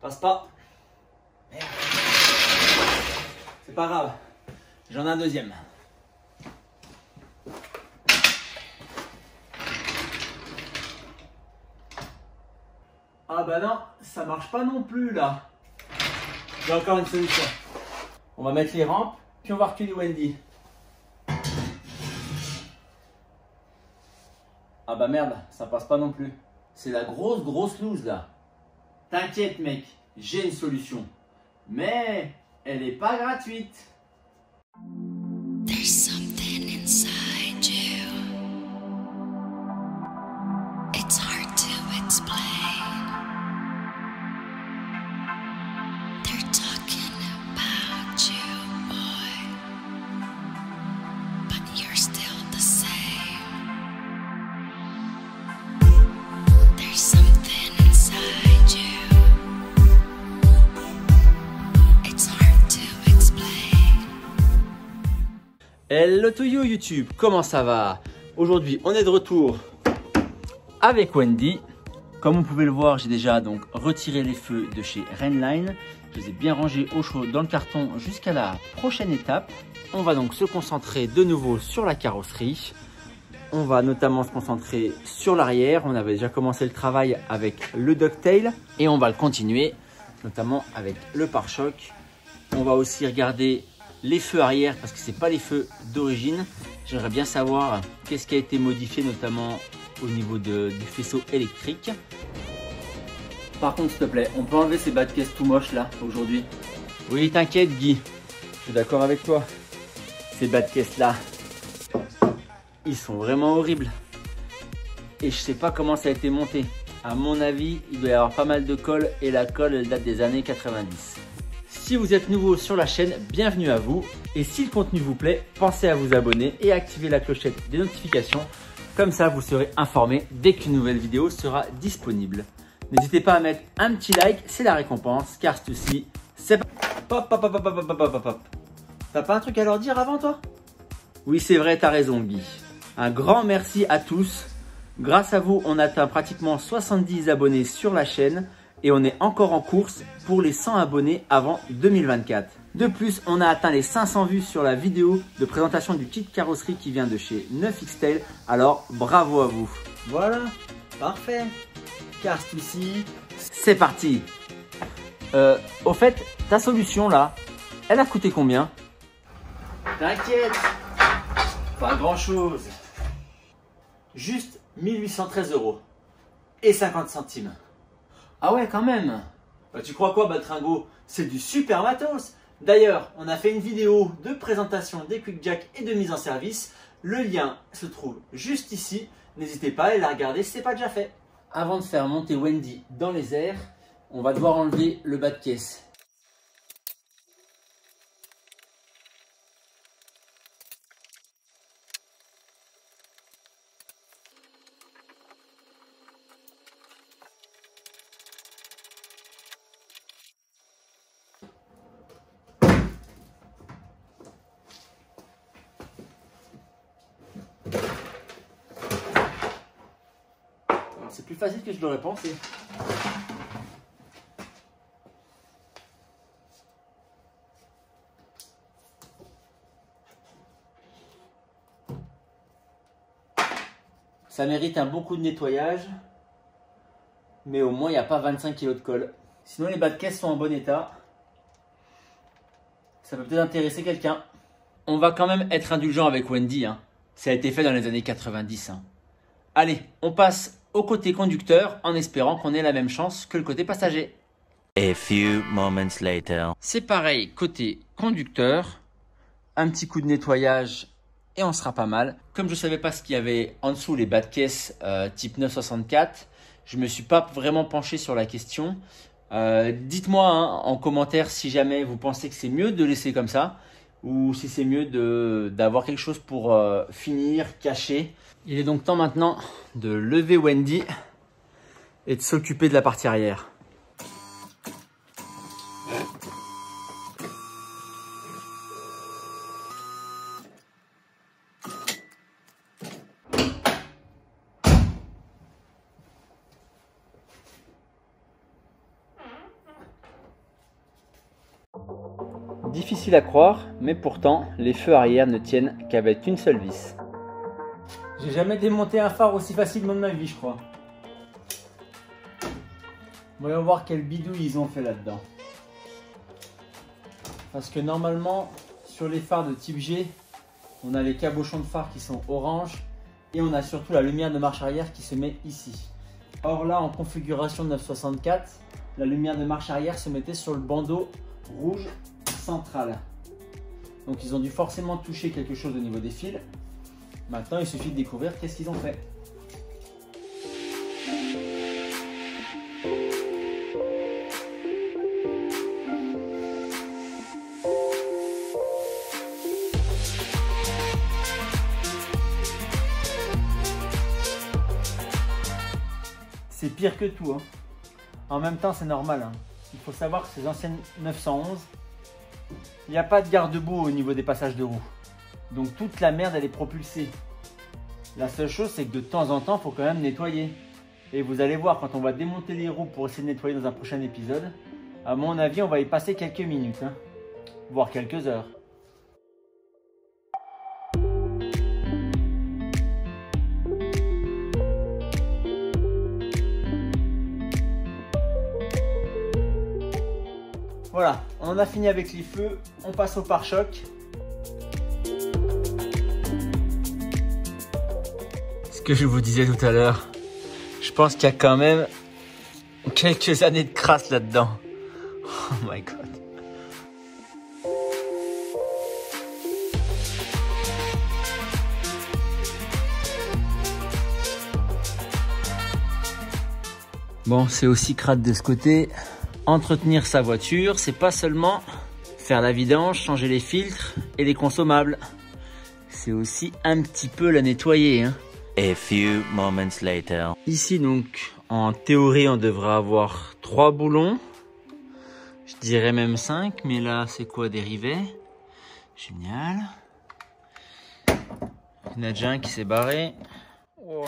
Passe pas. Merde. C'est pas grave. J'en ai un deuxième. Ah bah non, ça marche pas non plus là. J'ai encore une solution. On va mettre les rampes, puis on va reculer Wendy. Ah bah merde, ça passe pas non plus. C'est la grosse loose là. T'inquiète mec, j'ai une solution. Mais elle est pas gratuite. There's something inside you. It's hard to explain. They're talking about you, boy. But you're still the same. There's something inside you. It's hard to explain. Hello to you YouTube, comment ça va? Aujourd'hui on est de retour avec Wendy. Comme vous pouvez le voir, j'ai déjà donc retiré les feux de chez Rainline. Je les ai bien rangés au chaud dans le carton jusqu'à la prochaine étape. On va donc se concentrer de nouveau sur la carrosserie. On va notamment se concentrer sur l'arrière. On avait déjà commencé le travail avec le ducktail et on va le continuer notamment avec le pare-choc. On va aussi regarder les feux arrière parce que c'est pas les feux d'origine. J'aimerais bien savoir qu'est-ce qui a été modifié notamment au niveau du faisceau électrique. Par contre s'il te plaît, on peut enlever ces bas de caisse tout moches là aujourd'hui? Oui t'inquiète Guy, je suis d'accord avec toi. Ces bas de caisse là, ils sont vraiment horribles. Et je sais pas comment ça a été monté. À mon avis, il doit y avoir pas mal de colle et la colle elle date des années 90. Si vous êtes nouveau sur la chaîne, bienvenue à vous. Et si le contenu vous plaît, pensez à vous abonner et activer la clochette des notifications. Comme ça, vous serez informé dès qu'une nouvelle vidéo sera disponible. N'hésitez pas à mettre un petit like, c'est la récompense. Car ceci, c'est pas... Pop, pop, pop, pop, pop, pop, pop, pop. T'as pas un truc à leur dire avant toi? Oui, c'est vrai, t'as raison Guy. Un grand merci à tous. Grâce à vous, on atteint pratiquement 70 abonnés sur la chaîne. Et on est encore en course pour les 100 abonnés avant 2024. De plus, on a atteint les 500 vues sur la vidéo de présentation du kit carrosserie qui vient de chez 9XTail. Alors, bravo à vous. Voilà, parfait. Cast aussi. C'est parti. Au fait, ta solution là, elle a coûté combien? T'inquiète, pas grand chose. Juste 1813 € et 50 centimes. Ah ouais, quand même. Bah, tu crois quoi, Baltringo? C'est du super matos. D'ailleurs, on a fait une vidéo de présentation des Quick Jack et de mise en service. Le lien se trouve juste ici. N'hésitez pas à aller la regarder si ce n'est pas déjà fait. Avant de faire monter Wendy dans les airs, on va devoir enlever le bas de caisse. C'est plus facile que je l'aurais pensé. Ça mérite un bon coup de nettoyage. Mais au moins, il n'y a pas 25 kg de colle. Sinon, les bas de caisse sont en bon état. Ça peut peut-être intéresser quelqu'un. On va quand même être indulgent avec Wendy. Hein. Ça a été fait dans les années 90. Hein. Allez, on passe au côté conducteur en espérant qu'on ait la même chance que le côté passager. A few moments later. C'est pareil, côté conducteur. Un petit coup de nettoyage et on sera pas mal. Comme je ne savais pas ce qu'il y avait en dessous, les bas de caisse type 964, je ne me suis pas vraiment penché sur la question. Dites-moi hein, en commentaire si jamais vous pensez que c'est mieux de laisser comme ça ou si c'est mieux d'avoir quelque chose pour finir, cacher. Il est donc temps maintenant de lever Wendy et de s'occuper de la partie arrière. difficile à croire, mais pourtant les feux arrière ne tiennent qu'avec une seule vis. J'ai jamais démonté un phare aussi facilement de ma vie, je crois. Voyons voir quel bidouille ils ont fait là-dedans. Parce que normalement, sur les phares de type G, on a les cabochons de phare qui sont orange et on a surtout la lumière de marche arrière qui se met ici. Or là, en configuration 964, la lumière de marche arrière se mettait sur le bandeau rouge central. Donc ils ont dû forcément toucher quelque chose au niveau des fils. Maintenant, il suffit de découvrir qu'est-ce qu'ils ont fait. C'est pire que tout, hein. En même temps, c'est normal, hein. Il faut savoir que ces anciennes 911, il n'y a pas de garde-boue au niveau des passages de roues. Donc toute la merde, elle est propulsée. La seule chose, c'est que de temps en temps, il faut quand même nettoyer. Et vous allez voir, quand on va démonter les roues pour essayer de nettoyer dans un prochain épisode, à mon avis, on va y passer quelques minutes, hein, voire quelques heures. Voilà, on en a fini avec les feux, on passe au pare-choc. Ce que je vous disais tout à l'heure, je pense qu'il y a quand même quelques années de crasse là-dedans. Oh my god. Bon, c'est aussi crade de ce côté. Entretenir sa voiture, c'est pas seulement faire la vidange, changer les filtres et les consommables. C'est aussi un petit peu la nettoyer, hein. A few moments later. Ici donc, en théorie, on devrait avoir 3 boulons. Je dirais même 5, mais là, c'est quoi, des rivets? Génial. Il y en a déjà un qui s'est barré. Oh.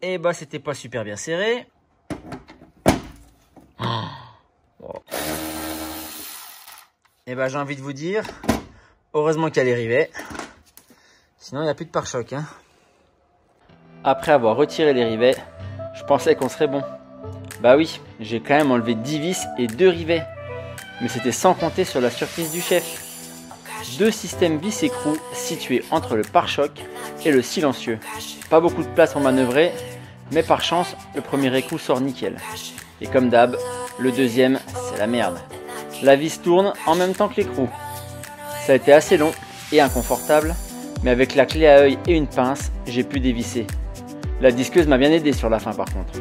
Et bah, c'était pas super bien serré. Et bah j'ai envie de vous dire, heureusement qu'il y a les rivets, sinon il n'y a plus de pare-choc, hein. Après avoir retiré les rivets, je pensais qu'on serait bon. Bah oui, j'ai quand même enlevé 10 vis et 2 rivets, mais c'était sans compter sur la surprise du chef. 2 systèmes vis écrous situés entre le pare-choc et le silencieux. Pas beaucoup de place pour manœuvrer, mais par chance, le premier écrou sort nickel. Et comme d'hab, le deuxième, c'est la merde. La vis tourne en même temps que l'écrou. Ça a été assez long et inconfortable, mais avec la clé à œil et une pince, j'ai pu dévisser. La disqueuse m'a bien aidé sur la fin par contre.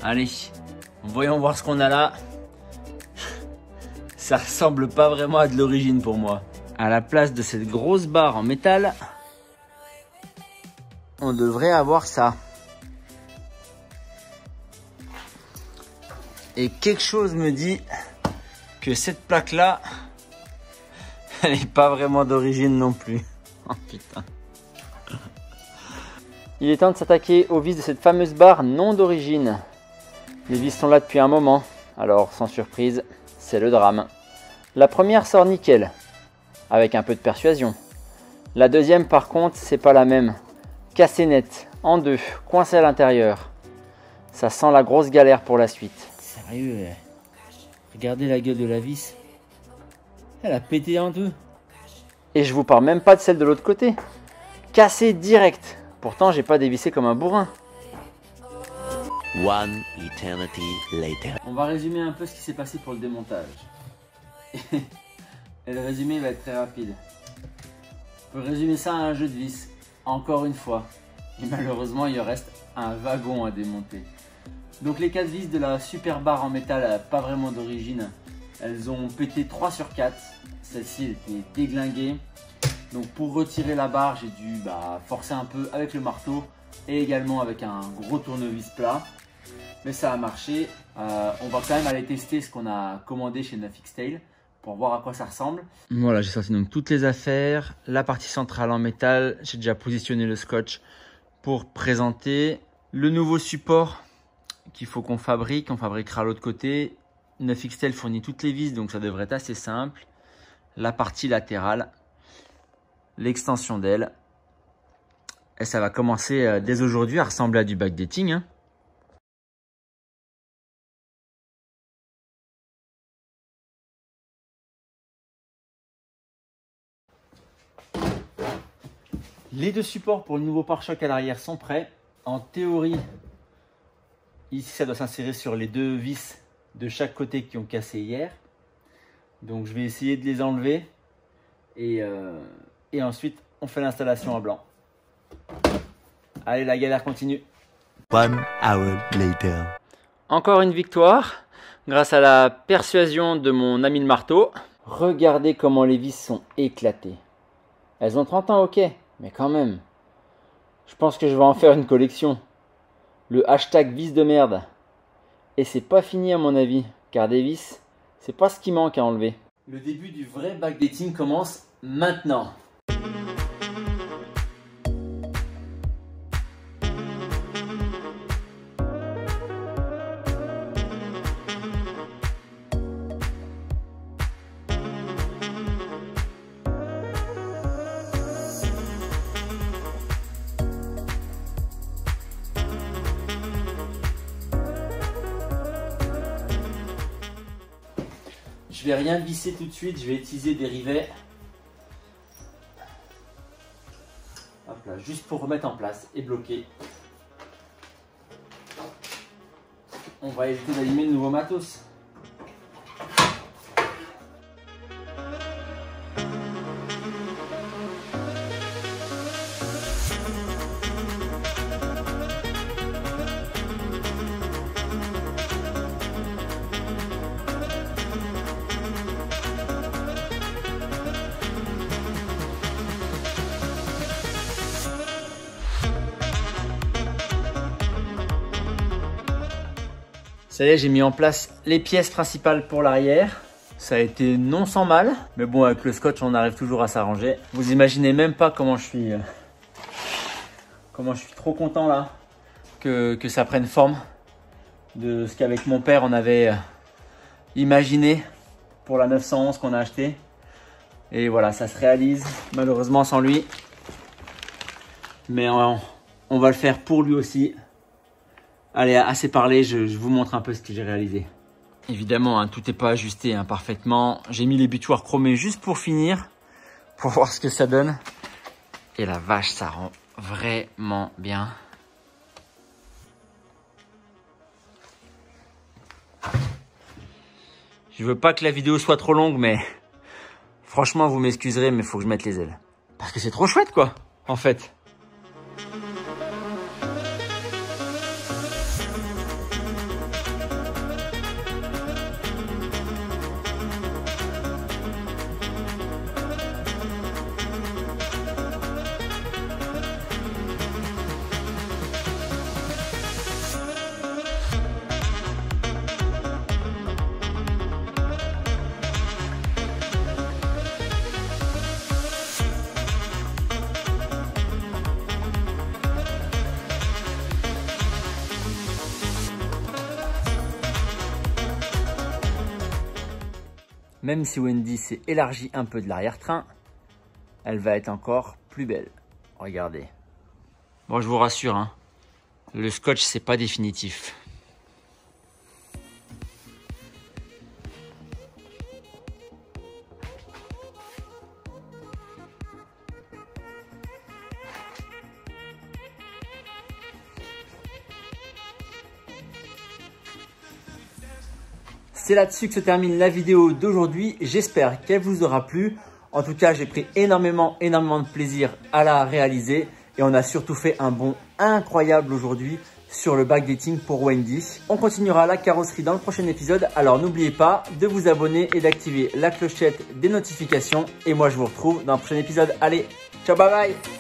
Allez, voyons voir ce qu'on a là. Ça ressemble pas vraiment à de l'origine pour moi. À la place de cette grosse barre en métal, on devrait avoir ça. Et quelque chose me dit que cette plaque-là, elle n'est pas vraiment d'origine non plus. Oh putain. Il est temps de s'attaquer aux vis de cette fameuse barre non d'origine. Les vis sont là depuis un moment, alors sans surprise, c'est le drame. La première sort nickel, avec un peu de persuasion. La deuxième par contre, c'est pas la même. Cassée nette, en deux, coincée à l'intérieur. Ça sent la grosse galère pour la suite. Sérieux, regardez la gueule de la vis. Elle a pété en deux. Et je vous parle même pas de celle de l'autre côté. Cassée direct. Pourtant, j'ai pas dévissé comme un bourrin. One eternity later. On va résumer un peu ce qui s'est passé pour le démontage. Et le résumé va être très rapide. On peut résumer ça à un jeu de vis, encore une fois. Et malheureusement, il reste un wagon à démonter. Donc les 4 vis de la super barre en métal, pas vraiment d'origine, elles ont pété 3 sur 4. Celle-ci était déglinguée. Donc pour retirer la barre, j'ai dû forcer un peu avec le marteau et également avec un gros tournevis plat. Mais ça a marché. On va quand même aller tester ce qu'on a commandé chez Nafixtail pour voir à quoi ça ressemble. Voilà, j'ai sorti donc toutes les affaires. La partie centrale en métal, j'ai déjà positionné le scotch pour présenter le nouveau support qu'il faut qu'on fabrique. On fabriquera à l'autre côté. 9XL fournit toutes les vis, donc ça devrait être assez simple. La partie latérale, l'extension d'aile. Et ça va commencer dès aujourd'hui à ressembler à du backdating, hein. Les deux supports pour le nouveau pare-choc à l'arrière sont prêts. En théorie, ici ça doit s'insérer sur les deux vis de chaque côté qui ont cassé hier. Donc je vais essayer de les enlever et ensuite on fait l'installation à blanc. Allez, la galère continue. 1 hour later. Encore une victoire grâce à la persuasion de mon ami le marteau. Regardez comment les vis sont éclatées. Elles ont 30 ans, ok, mais quand même. Je pense que je vais en faire une collection. Le hashtag vis de merde. Et c'est pas fini à mon avis, car des vis, c'est pas ce qui manque à enlever. Le début du vrai backdating commence maintenant. Je vais rien visser tout de suite, je vais utiliser des rivets. Hop là, juste pour remettre en place et bloquer. On va éviter d'allumer le nouveau matos. Ça y est, j'ai mis en place les pièces principales pour l'arrière. Ça a été non sans mal, mais bon, avec le scotch, on arrive toujours à s'arranger. Vous imaginez même pas comment je suis trop content là que ça prenne forme de ce qu'avec mon père on avait imaginé pour la 911 qu'on a acheté. Et voilà, ça se réalise malheureusement sans lui, mais on va le faire pour lui aussi. Allez, assez parlé, je vous montre un peu ce que j'ai réalisé. Évidemment, hein, tout n'est pas ajusté parfaitement. J'ai mis les butoirs chromés juste pour finir, pour voir ce que ça donne. Et la vache, ça rend vraiment bien. Je veux pas que la vidéo soit trop longue, mais franchement, vous m'excuserez, mais il faut que je mette les ailes. Parce que c'est trop chouette, quoi, en fait. Même si Wendy s'est élargie un peu de l'arrière-train, elle va être encore plus belle. Regardez. Bon, je vous rassure, hein, le scotch, c'est pas définitif. C'est là-dessus que se termine la vidéo d'aujourd'hui. J'espère qu'elle vous aura plu. En tout cas, j'ai pris énormément de plaisir à la réaliser. Et on a surtout fait un bond incroyable aujourd'hui sur le backdating pour Wendy. On continuera la carrosserie dans le prochain épisode. Alors n'oubliez pas de vous abonner et d'activer la clochette des notifications. Et moi, je vous retrouve dans le prochain épisode. Allez, ciao, bye bye!